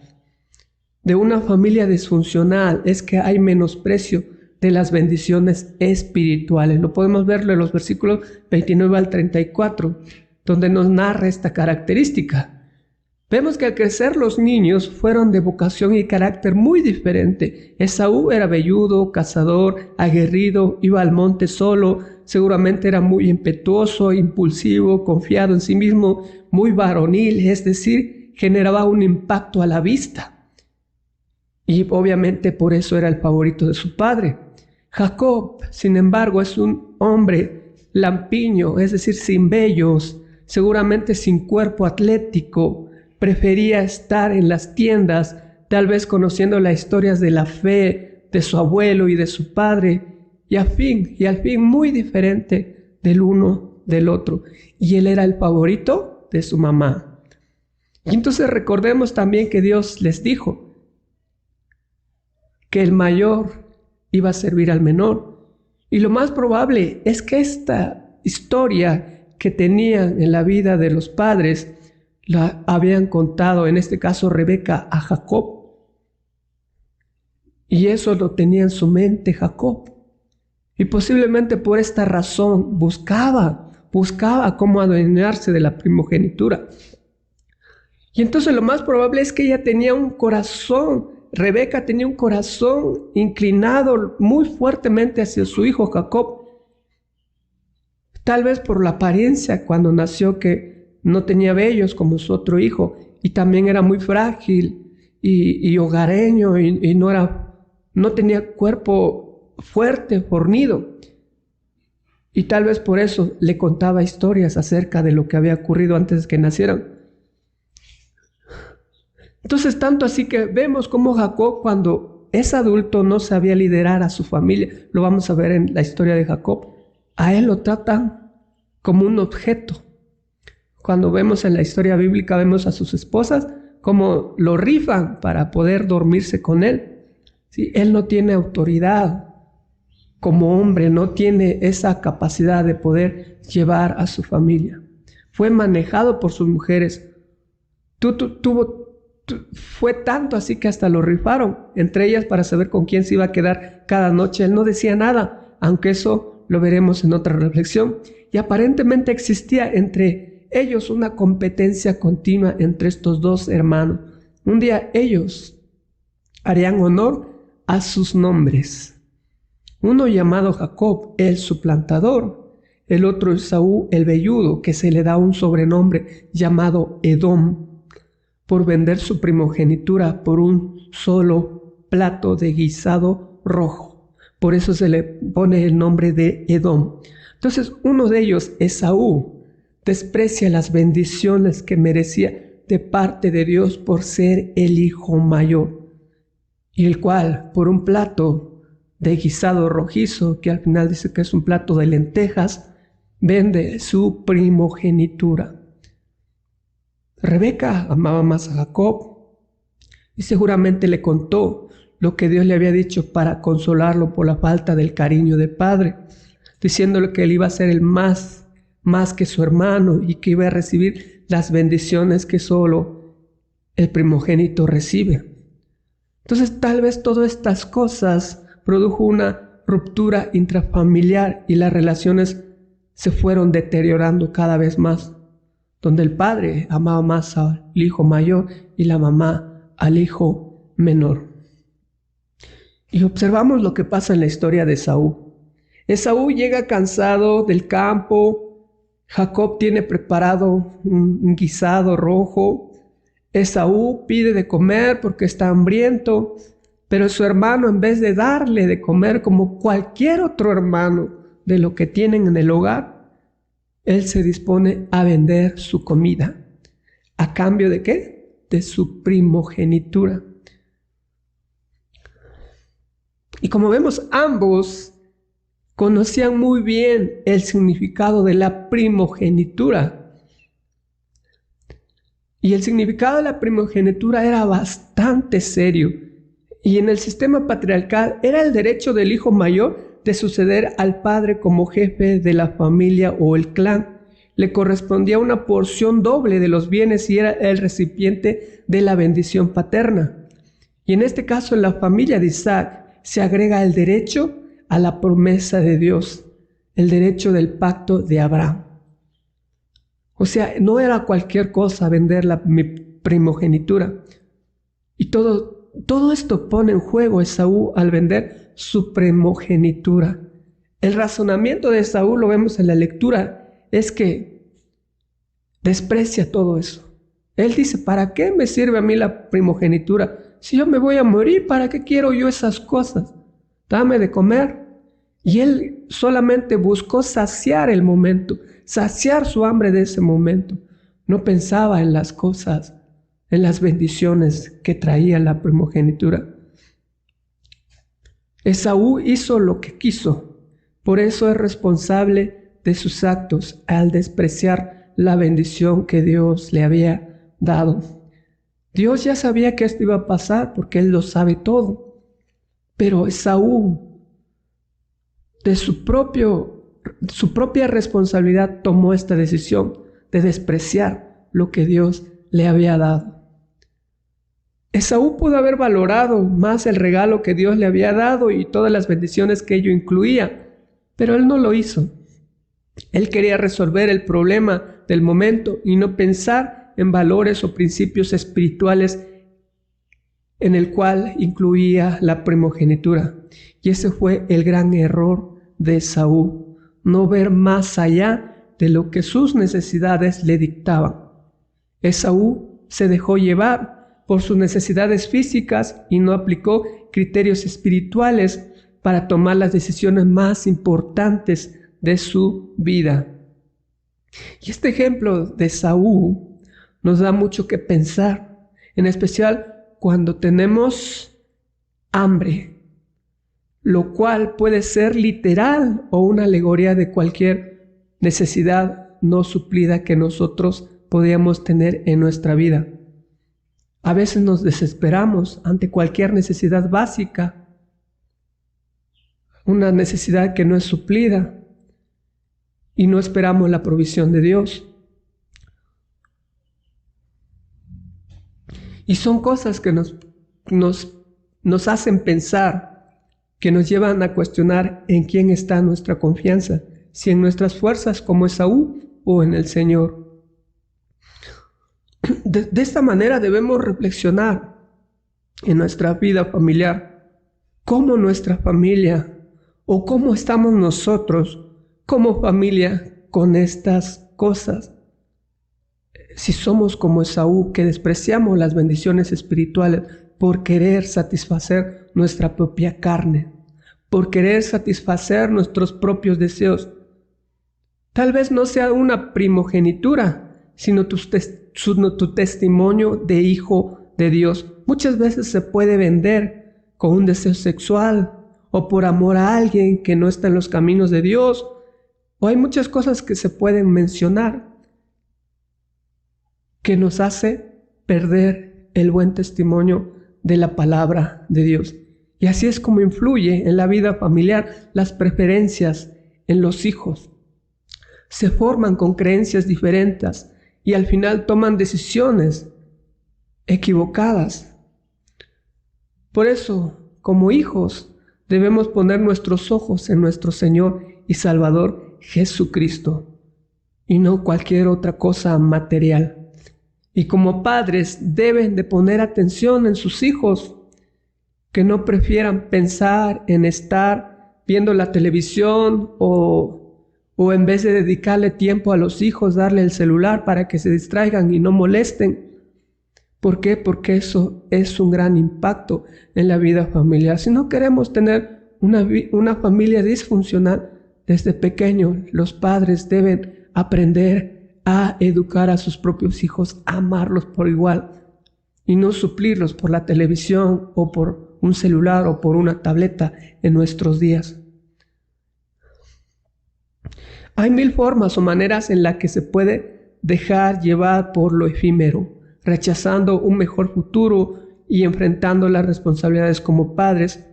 S4: de una familia disfuncional es que hay menosprecio de las bendiciones espirituales. Lo podemos verlo en los versículos 29 al 34, donde nos narra esta característica. Vemos que al crecer los niños fueron de vocación y carácter muy diferente. Esaú era velludo, cazador, aguerrido, iba al monte solo, seguramente era muy impetuoso, impulsivo, confiado en sí mismo, muy varonil, es decir, generaba un impacto a la vista. Y obviamente por eso era el favorito de su padre. Jacob, sin embargo, es un hombre lampiño, es decir, sin vellos, seguramente sin cuerpo atlético. Prefería estar en las tiendas, tal vez conociendo las historias de la fe de su abuelo y de su padre, y al fin muy diferente del uno del otro. Y él era el favorito de su mamá. Y entonces recordemos también que Dios les dijo que el mayor iba a servir al menor. Y lo más probable es que esta historia que tenían en la vida de los padres la habían contado, en este caso Rebeca, a Jacob. Y eso lo tenía en su mente Jacob. Y posiblemente por esta razón buscaba cómo adueñarse de la primogenitura. Y entonces lo más probable es que ella tenía un corazón, Rebeca tenía un corazón inclinado muy fuertemente hacia su hijo Jacob. Tal vez por la apariencia cuando nació, que no tenía vellos como su otro hijo, y también era muy frágil y hogareño, y no tenía cuerpo fuerte, fornido. Y tal vez por eso le contaba historias acerca de lo que había ocurrido antes de que nacieran. Entonces, tanto así que vemos cómo Jacob, cuando es adulto, no sabía liderar a su familia. Lo vamos a ver en la historia de Jacob. A él lo tratan como un objeto. Cuando vemos en la historia bíblica, vemos a sus esposas como lo rifan para poder dormirse con él. ¿Sí? Él no tiene autoridad como hombre, no tiene esa capacidad de poder llevar a su familia. Fue manejado por sus mujeres. Fue tanto así que hasta lo rifaron entre ellas para saber con quién se iba a quedar cada noche. Él no decía nada, aunque eso lo veremos en otra reflexión. Y aparentemente existía entre ellos una competencia continua entre estos dos hermanos. Un día ellos harían honor a sus nombres. Uno llamado Jacob, el suplantador. El otro Esaú, el velludo, que se le da un sobrenombre llamado Edom, por vender su primogenitura por un solo plato de guisado rojo. Por eso se le pone el nombre de Edom. Entonces uno de ellos, Esaú, desprecia las bendiciones que merecía de parte de Dios por ser el hijo mayor, y el cual, por un plato de guisado rojizo, que al final dice que es un plato de lentejas, vende su primogenitura. Rebeca amaba más a Jacob y seguramente le contó lo que Dios le había dicho para consolarlo por la falta del cariño del padre, diciéndole que él iba a ser el más que su hermano y que iba a recibir las bendiciones que solo el primogénito recibe. Entonces tal vez todas estas cosas produjo una ruptura intrafamiliar y las relaciones se fueron deteriorando cada vez más, donde el padre amaba más al hijo mayor y la mamá al hijo menor. Y observamos lo que pasa en la historia de Esaú. Esaú llega cansado del campo. Jacob tiene preparado un guisado rojo. Esaú pide de comer porque está hambriento, pero su hermano, en vez de darle de comer como cualquier otro hermano de lo que tienen en el hogar, él se dispone a vender su comida. ¿A cambio de qué? De su primogenitura. Y como vemos, ambos conocían muy bien el significado de la primogenitura. Y el significado de la primogenitura era bastante serio. Y en el sistema patriarcal era el derecho del hijo mayor de suceder al padre como jefe de la familia o el clan. Le correspondía una porción doble de los bienes y era el recipiente de la bendición paterna. Y en este caso, en la familia de Isaac, se agrega el derecho a la promesa de Dios, el derecho del pacto de Abraham. O sea, no era cualquier cosa vender mi primogenitura. Y todo esto pone en juego a Esaú al vender su primogenitura. El razonamiento de Esaú, lo vemos en la lectura, es que desprecia todo eso. Él dice, ¿para qué me sirve a mí la primogenitura? Si yo me voy a morir, ¿para qué quiero yo esas cosas? Dame de comer. Y él solamente buscó saciar el momento, saciar su hambre de ese momento. No pensaba en las cosas, en las bendiciones que traía la primogenitura. Esaú hizo lo que quiso, por eso es responsable de sus actos al despreciar la bendición que Dios le había dado. Dios ya sabía que esto iba a pasar porque Él lo sabe todo, pero Esaú, de su propia responsabilidad, tomó esta decisión de despreciar lo que Dios le había dado. Esaú pudo haber valorado más el regalo que Dios le había dado y todas las bendiciones que ello incluía, pero él no lo hizo. Él quería resolver el problema del momento y no pensar en valores o principios espirituales en el cual incluía la primogenitura. Y ese fue el gran error de Esaú, no ver más allá de lo que sus necesidades le dictaban. Esaú se dejó llevar por sus necesidades físicas y no aplicó criterios espirituales para tomar las decisiones más importantes de su vida. Y este ejemplo de Esaú nos da mucho que pensar, en especial cuando tenemos hambre, lo cual puede ser literal o una alegoría de cualquier necesidad no suplida que nosotros podíamos tener en nuestra vida. A veces nos desesperamos ante cualquier necesidad básica, una necesidad que no es suplida, y no esperamos la provisión de Dios. Y son cosas que nos hacen pensar, que nos llevan a cuestionar en quién está nuestra confianza, si en nuestras fuerzas como Esaú o en el Señor. De esta manera debemos reflexionar en nuestra vida familiar, cómo nuestra familia o cómo estamos nosotros como familia con estas cosas. Si somos como Esaú, que despreciamos las bendiciones espirituales por querer satisfacer nuestra propia carne, por querer satisfacer nuestros propios deseos. Tal vez no sea una primogenitura, sino tu testimonio de hijo de Dios. Muchas veces se puede vender con un deseo sexual o por amor a alguien que no está en los caminos de Dios. O hay muchas cosas que se pueden mencionar que nos hace perder el buen testimonio de la palabra de Dios. Y así es como influye en la vida familiar las preferencias en los hijos. Se forman con creencias diferentes y al final toman decisiones equivocadas. Por eso, como hijos, debemos poner nuestros ojos en nuestro Señor y Salvador Jesucristo y no cualquier otra cosa material. Y como padres deben de poner atención en sus hijos, que no prefieran pensar en estar viendo la televisión o en vez de dedicarle tiempo a los hijos, darle el celular para que se distraigan y no molesten. ¿Por qué? Porque eso es un gran impacto en la vida familiar. Si no queremos tener una familia disfuncional, desde pequeño los padres deben aprender a educar a sus propios hijos, a amarlos por igual y no suplirlos por la televisión o por un celular o por una tableta en nuestros días. Hay mil formas o maneras en las que se puede dejar llevar por lo efímero, rechazando un mejor futuro y enfrentando las responsabilidades como padres.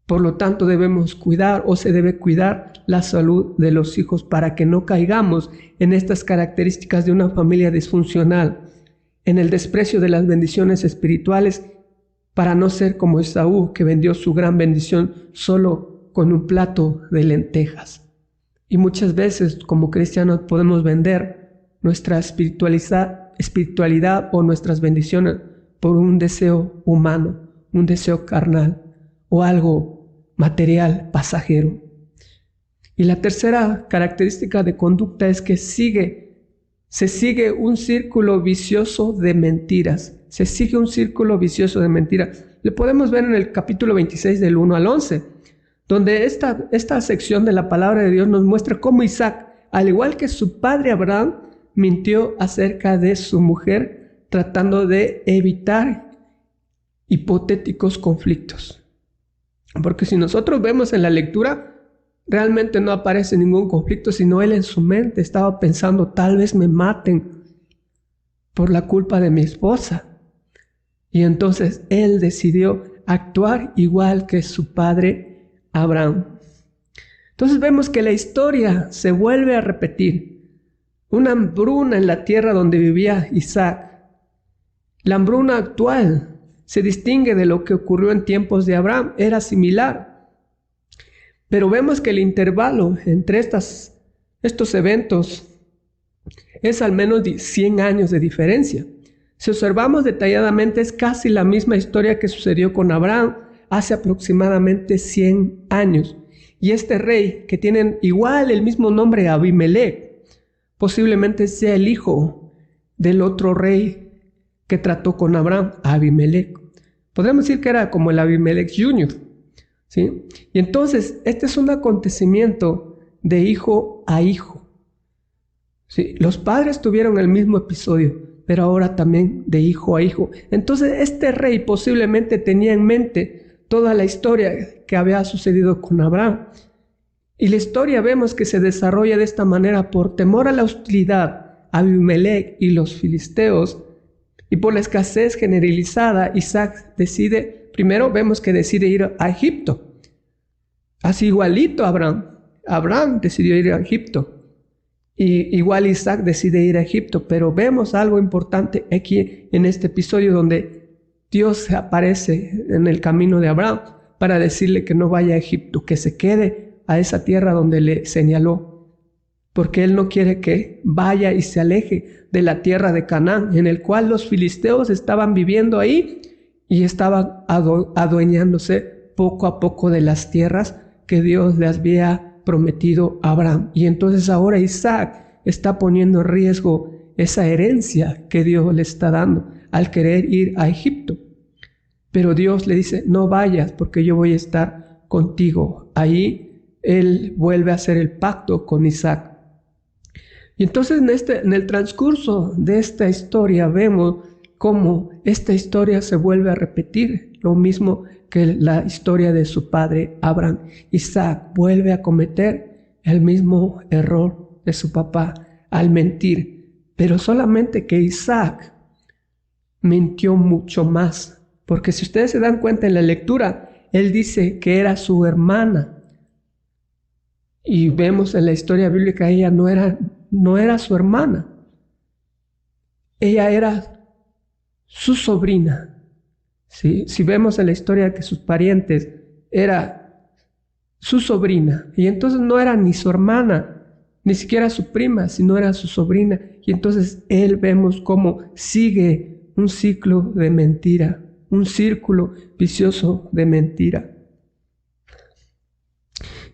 S4: Por lo tanto, debemos cuidar o se debe cuidar la salud de los hijos para que no caigamos en estas características de una familia disfuncional, en el desprecio de las bendiciones espirituales, para no ser como Esaú, que vendió su gran bendición solo con un plato de lentejas. Y muchas veces como cristianos podemos vender nuestra espiritualidad o nuestras bendiciones por un deseo humano, un deseo carnal o algo material, pasajero. Y la tercera característica de conducta es que se sigue un círculo vicioso de mentiras. Se sigue un círculo vicioso de mentiras. Lo podemos ver en el capítulo 26 del 1 al 11, donde esta sección de la palabra de Dios nos muestra cómo Isaac, al igual que su padre Abraham, mintió acerca de su mujer, tratando de evitar hipotéticos conflictos. Porque si nosotros vemos en la lectura, realmente no aparece ningún conflicto, sino él en su mente estaba pensando, tal vez me maten por la culpa de mi esposa. Y entonces él decidió actuar igual que su padre Abraham. Entonces vemos que la historia se vuelve a repetir. Una hambruna en la tierra donde vivía Isaac. La hambruna actual se distingue de lo que ocurrió en tiempos de Abraham, era similar. Pero vemos que el intervalo entre estos eventos es al menos de 100 años de diferencia. Si observamos detalladamente, es casi la misma historia que sucedió con Abraham hace aproximadamente 100 años. Y este rey, que tiene igual el mismo nombre, Abimelech, posiblemente sea el hijo del otro rey que trató con Abraham, Abimelech. Podríamos decir que era como el Abimelech Jr., ¿sí? Y entonces, este es un acontecimiento de hijo a hijo. ¿Sí? Los padres tuvieron el mismo episodio, pero ahora también de hijo a hijo. Entonces, este rey posiblemente tenía en mente toda la historia que había sucedido con Abraham. Y la historia vemos que se desarrolla de esta manera por temor a la hostilidad, Abimelech y los filisteos, y por la escasez generalizada, Isaac primero vemos que decide ir a Egipto. Así igualito a Abraham. Abraham decidió ir a Egipto. Y igual Isaac decide ir a Egipto. Pero vemos algo importante aquí en este episodio donde Dios aparece en el camino de Abraham para decirle que no vaya a Egipto, que se quede a esa tierra donde le señaló. Porque él no quiere que vaya y se aleje de la tierra de Canaán, en el cual los filisteos estaban viviendo ahí y estaban adueñándose poco a poco de las tierras que Dios les había prometido a Abraham. Y entonces ahora Isaac está poniendo en riesgo esa herencia que Dios le está dando al querer ir a Egipto. Pero Dios le dice, no vayas porque yo voy a estar contigo. Ahí él vuelve a hacer el pacto con Isaac. Y entonces en el transcurso de esta historia vemos cómo esta historia se vuelve a repetir, lo mismo que la historia de su padre Abraham. Isaac vuelve a cometer el mismo error de su papá al mentir, pero solamente que Isaac mintió mucho más, porque si ustedes se dan cuenta en la lectura, él dice que era su hermana. Y vemos en la historia bíblica, ella no era su hermana. Ella era su sobrina. ¿Sí? Si vemos en la historia que sus parientes era su sobrina. Y entonces no era ni su hermana, ni siquiera su prima, sino era su sobrina. Y entonces él vemos cómo sigue un ciclo de mentira, un círculo vicioso de mentira.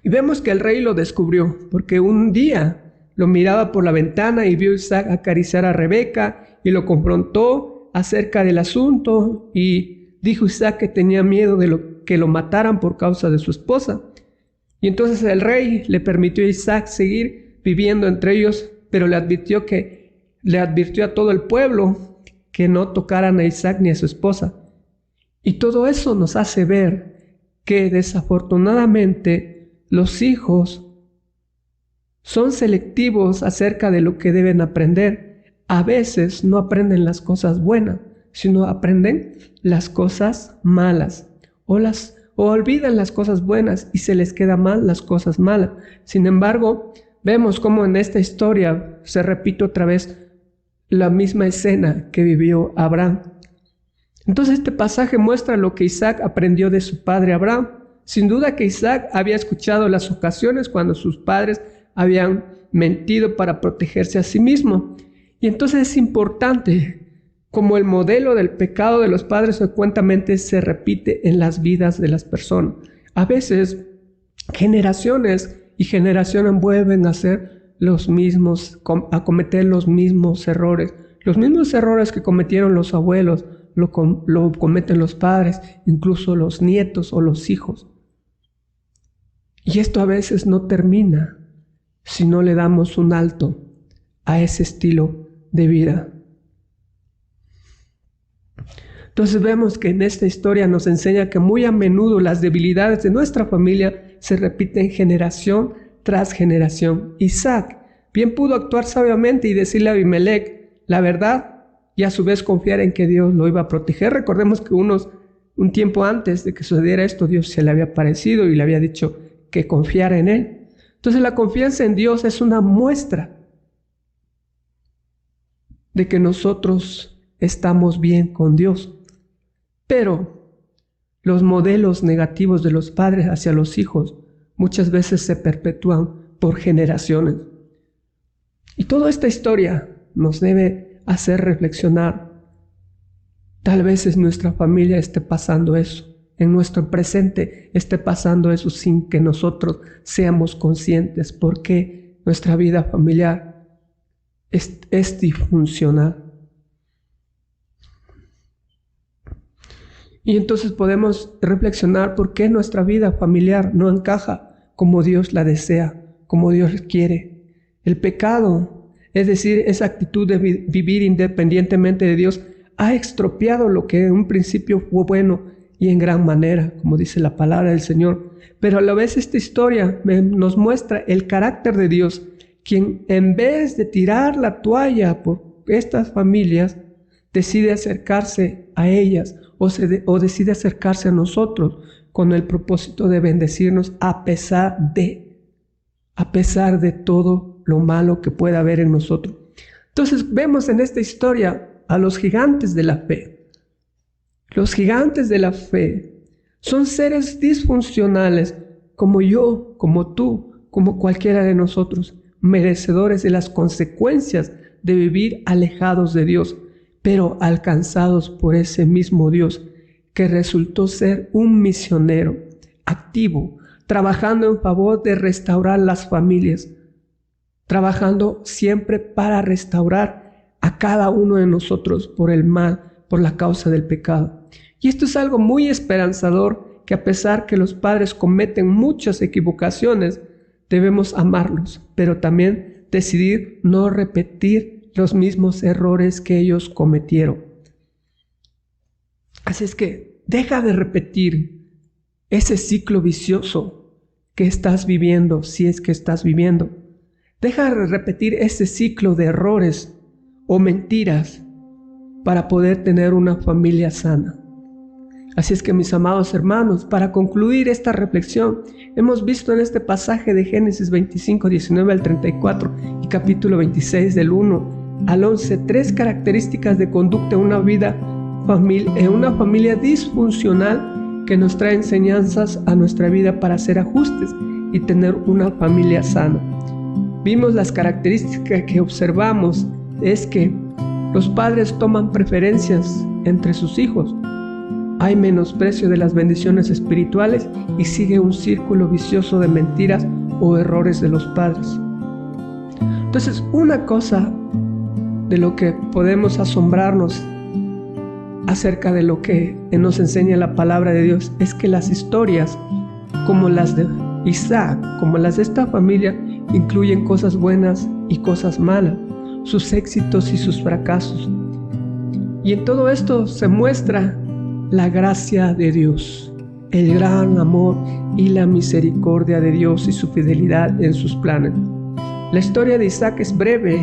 S4: Y vemos que el rey lo descubrió, porque un día lo miraba por la ventana y vio a Isaac acariciar a Rebeca y lo confrontó acerca del asunto y dijo Isaac que tenía miedo de que lo mataran por causa de su esposa. Y entonces el rey le permitió a Isaac seguir viviendo entre ellos, pero le advirtió a todo el pueblo que no tocaran a Isaac ni a su esposa. Y todo eso nos hace ver que desafortunadamente los hijos son selectivos acerca de lo que deben aprender. A veces no aprenden las cosas buenas, sino aprenden las cosas malas, o olvidan las cosas buenas y se les queda mal las cosas malas. Sin embargo, vemos cómo en esta historia se repite otra vez la misma escena que vivió Abraham. Entonces este pasaje muestra lo que Isaac aprendió de su padre Abraham. Sin duda que Isaac había escuchado las ocasiones cuando sus padres habían mentido para protegerse a sí mismo. Y entonces es importante como el modelo del pecado de los padres frecuentemente se repite en las vidas de las personas. A veces generaciones y generaciones vuelven a hacer los mismos, a cometer los mismos errores. Los mismos errores que cometieron los abuelos, lo cometen los padres, incluso los nietos o los hijos. Y esto a veces no termina si no le damos un alto a ese estilo de vida. Entonces vemos que en esta historia nos enseña que muy a menudo las debilidades de nuestra familia se repiten generación tras generación. Isaac bien pudo actuar sabiamente y decirle a Abimelech la verdad y a su vez confiar en que Dios lo iba a proteger. Recordemos que un tiempo antes de que sucediera esto, Dios se le había aparecido y le había dicho que confiara en él. Entonces la confianza en Dios es una muestra de que nosotros estamos bien con Dios. Pero los modelos negativos de los padres hacia los hijos muchas veces se perpetúan por generaciones. Y toda esta historia nos debe hacer reflexionar. Tal vez en nuestra familia esté pasando eso, en nuestro presente esté pasando eso sin que nosotros seamos conscientes porque nuestra vida familiar es disfuncional. Y entonces podemos reflexionar por qué nuestra vida familiar no encaja como Dios la desea, como Dios quiere. El pecado, es decir, esa actitud de vivir independientemente de Dios, ha estropeado lo que en un principio fue bueno y en gran manera, como dice la palabra del Señor. Pero a la vez esta historia nos muestra el carácter de Dios, quien en vez de tirar la toalla por estas familias, decide acercarse a ellas o decide acercarse a nosotros con el propósito de bendecirnos a pesar de todo lo malo que pueda haber en nosotros. Entonces vemos en esta historia a los gigantes de la fe. Los gigantes de la fe son seres disfuncionales como yo, como tú, como cualquiera de nosotros, merecedores de las consecuencias de vivir alejados de Dios, pero alcanzados por ese mismo Dios que resultó ser un misionero activo, trabajando en favor de restaurar las familias, trabajando siempre para restaurar a cada uno de nosotros por el mal, por la causa del pecado. Y esto es algo muy esperanzador, que a pesar que los padres cometen muchas equivocaciones, debemos amarlos, pero también decidir no repetir los mismos errores que ellos cometieron. Así es que deja de repetir ese ciclo vicioso que estás viviendo, si es que estás viviendo. Deja de repetir ese ciclo de errores o mentiras para poder tener una familia sana. Así es que, mis amados hermanos, para concluir esta reflexión, hemos visto en este pasaje de Génesis 25, 19 al 34 y capítulo 26 del 1 al 11, 3 características de conducta en una familia disfuncional que nos trae enseñanzas a nuestra vida para hacer ajustes y tener una familia sana. Vimos las características que observamos, es que los padres toman preferencias entre sus hijos, hay menosprecio de las bendiciones espirituales y sigue un círculo vicioso de mentiras o errores de los padres. Entonces, una cosa de lo que podemos asombrarnos acerca de lo que nos enseña la palabra de Dios es que las historias como las de Isaac, como las de esta familia, incluyen cosas buenas y cosas malas, sus éxitos y sus fracasos. Y en todo esto se muestra la gracia de Dios, el gran amor y la misericordia de Dios y su fidelidad en sus planes. La historia de Isaac es breve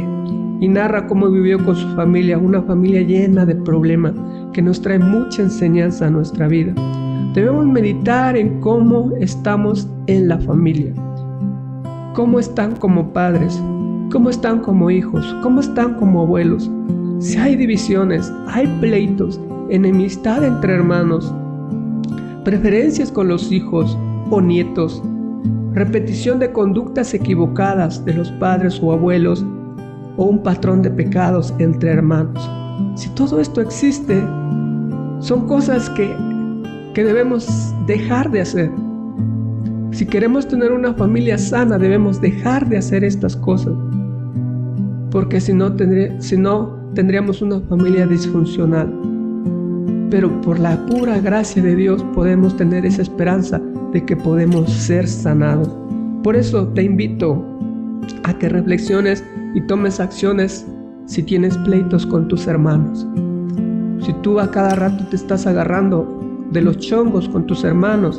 S4: y narra cómo vivió con su familia, una familia llena de problemas que nos trae mucha enseñanza a nuestra vida. Debemos meditar en cómo estamos en la familia, cómo están como padres, cómo están como hijos, cómo están como abuelos. Si hay divisiones, hay pleitos, enemistad entre hermanos, preferencias con los hijos o nietos, repetición de conductas equivocadas de los padres o abuelos, o un patrón de pecados entre hermanos. Si todo esto existe, son cosas que debemos dejar de hacer. Si queremos tener una familia sana, debemos dejar de hacer estas cosas, porque si no tendríamos una familia disfuncional. Pero por la pura gracia de Dios podemos tener esa esperanza de que podemos ser sanados. Por eso te invito a que reflexiones y tomes acciones si tienes pleitos con tus hermanos. Si tú a cada rato te estás agarrando de los chongos con tus hermanos,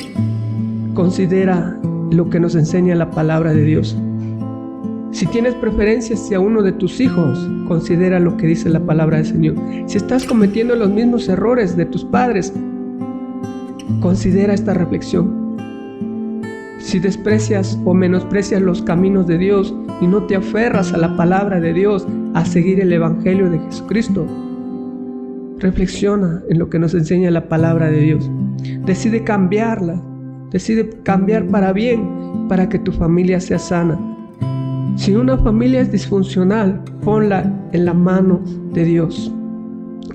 S4: considera lo que nos enseña la palabra de Dios. Si tienes preferencias hacia uno de tus hijos, considera lo que dice la palabra del Señor. Si estás cometiendo los mismos errores de tus padres, considera esta reflexión. Si desprecias o menosprecias los caminos de Dios y no te aferras a la palabra de Dios, a seguir el Evangelio de Jesucristo, reflexiona en lo que nos enseña la palabra de Dios. Decide cambiarla, decide cambiar para bien, para que tu familia sea sana. Si una familia es disfuncional, ponla en la mano de Dios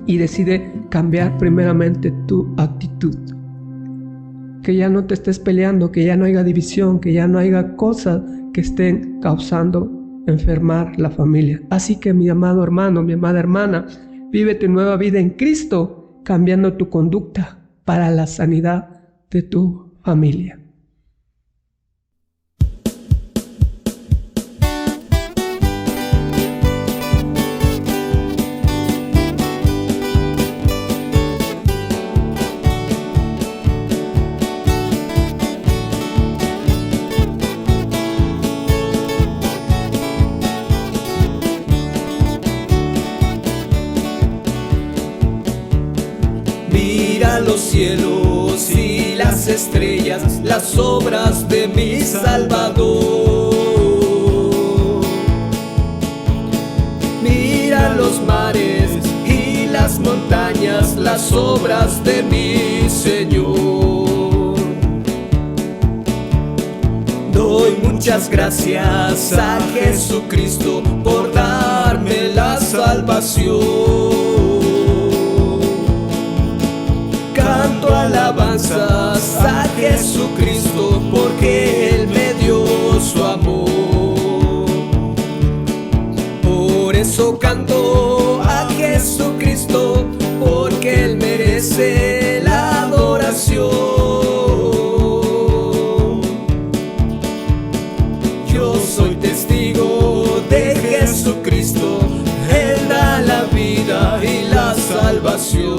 S4: y decide cambiar primeramente tu actitud. Que ya no te estés peleando, que ya no haya división, que ya no haya cosas que estén causando enfermar la familia. Así que mi amado hermano, mi amada hermana, vive tu nueva vida en Cristo, cambiando tu conducta para la sanidad de tu familia.
S2: Mira los cielos y las estrellas, las obras de mi Salvador. Mira los mares y las montañas, las obras de mi Señor. Doy muchas gracias a Jesucristo por darme la salvación. Canto alabanzas a Jesucristo porque Él me dio su amor. Por eso canto a Jesucristo porque Él merece la adoración. Yo soy testigo de Jesucristo, Él da la vida y la salvación.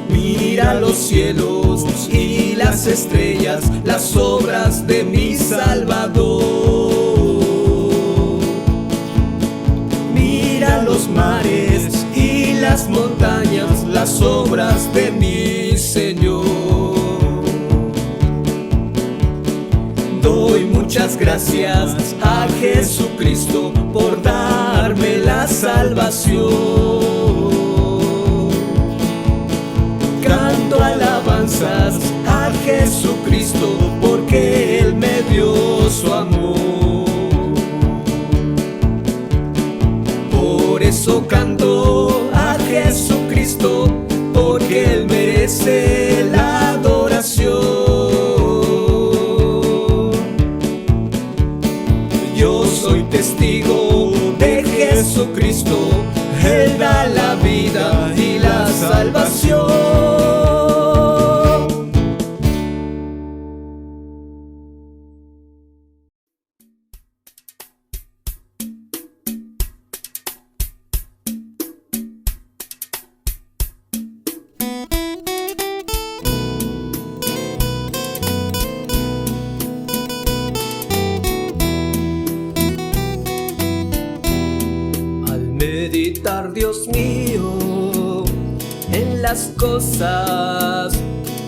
S2: Mira los cielos y las estrellas, las obras de mi Salvador. Mira los mares y las montañas, las obras de mi Señor. Doy muchas gracias a Jesucristo por darme la salvación. Canto alabanzas a Jesucristo porque Él me dio su amor. Por eso canto a Jesucristo porque Él merece la adoración. Yo soy testigo de Jesucristo, Él da la vida y la salvación. Dios mío, en las cosas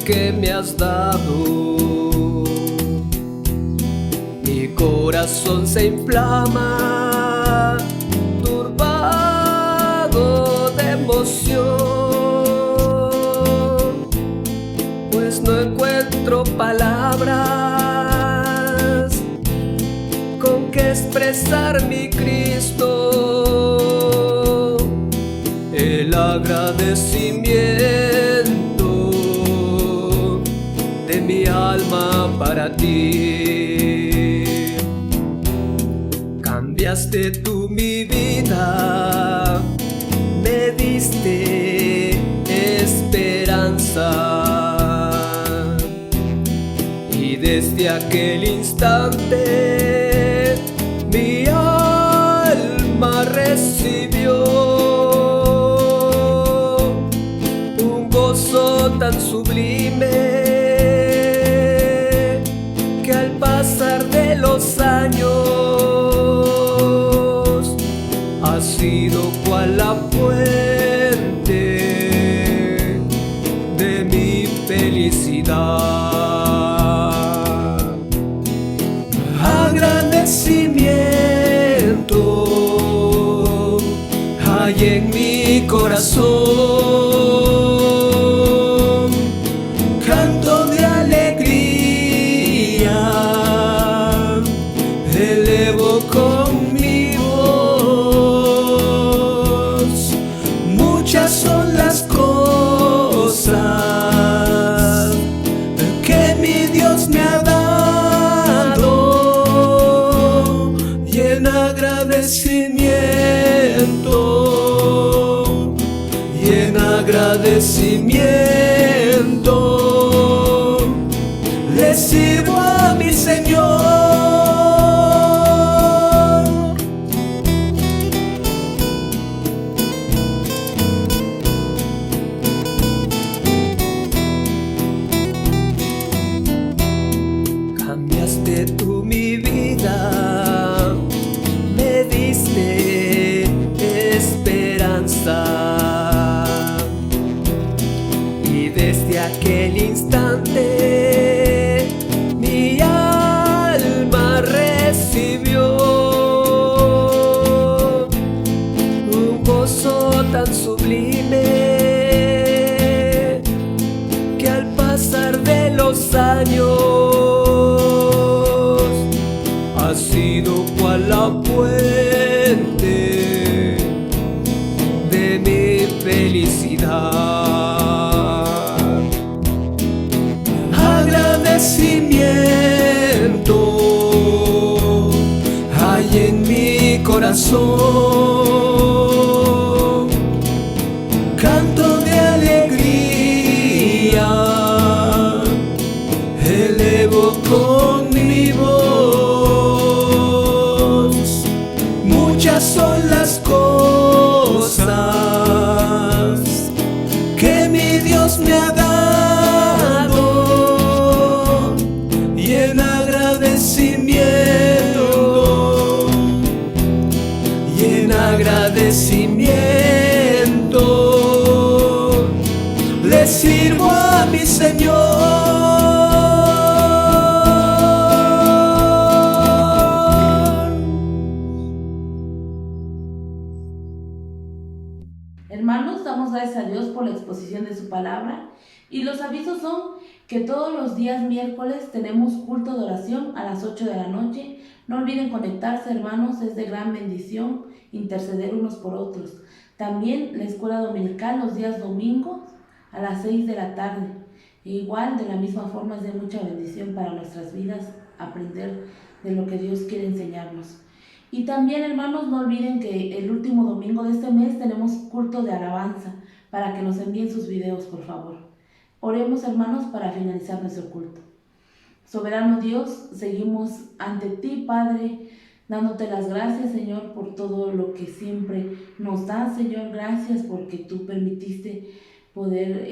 S2: que me has dado. Mi corazón se inflama, turbado de emoción, pues no encuentro palabras con que expresar mi Cristo, el agradecimiento de mi alma para ti. Cambiaste tú mi vida, me diste esperanza, y desde aquel instante mi alma recibió un gozo tan sublime que al pasar de los años ha sido cual la fuente de mi felicidad. Agradecimiento hay en mi corazón, canto de alegría elevo con mi voz. Muchas son las cosas que mi Dios me ha dado, y en agradecimiento, le sirvo a mi Señor. Cambiaste tú mi vida, me diste esperanza, y desde aquel instante mi alma recibió un gozo tan sublime que al pasar de los años ha sido cual la fuente de mi felicidad. Agradecimiento hay en mi corazón, canto de alegría elevo con mi voz. Muchas son las cosas que mi Dios me ha dado, y en agradecimiento le sirvo a mi Señor.
S1: Hermanos, damos gracias a Dios por la exposición de su palabra, y los avisos son que todos los días miércoles tenemos culto de oración a las 8 de la noche. No olviden conectarse, hermanos, es de gran bendición interceder unos por otros. También la escuela dominical los días domingos a las 6 de la tarde. Igual, de la misma forma, es de mucha bendición para nuestras vidas aprender de lo que Dios quiere enseñarnos. Y también, hermanos, no olviden que el último domingo de este mes tenemos culto de alabanza, para que nos envíen sus videos, por favor. Oremos, hermanos, para finalizar nuestro culto. Soberano Dios, seguimos ante ti, Padre, dándote las gracias, Señor, por todo lo que siempre nos das, Señor. Gracias porque tú permitiste poder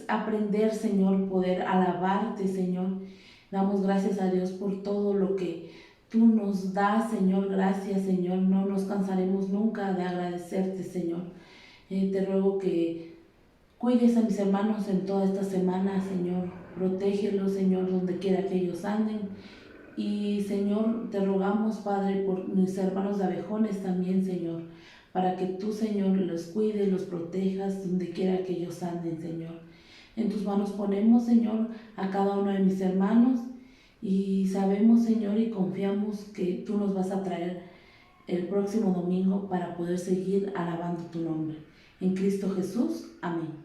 S1: aprender, Señor, poder alabarte, Señor. Damos gracias a Dios por todo lo que tú nos das, Señor. Gracias, Señor. No nos cansaremos nunca de agradecerte, Señor. Te ruego que cuides a mis hermanos en toda esta semana, Señor. Protégelos, Señor, donde quiera que ellos anden. Y, Señor, te rogamos, Padre, por mis hermanos de Abejones también, Señor, para que tú, Señor, los cuides, los protejas donde quiera que ellos anden, Señor. En tus manos ponemos, Señor, a cada uno de mis hermanos y sabemos, Señor, y confiamos que tú nos vas a traer el próximo domingo para poder seguir alabando tu nombre. En Cristo Jesús. Amén.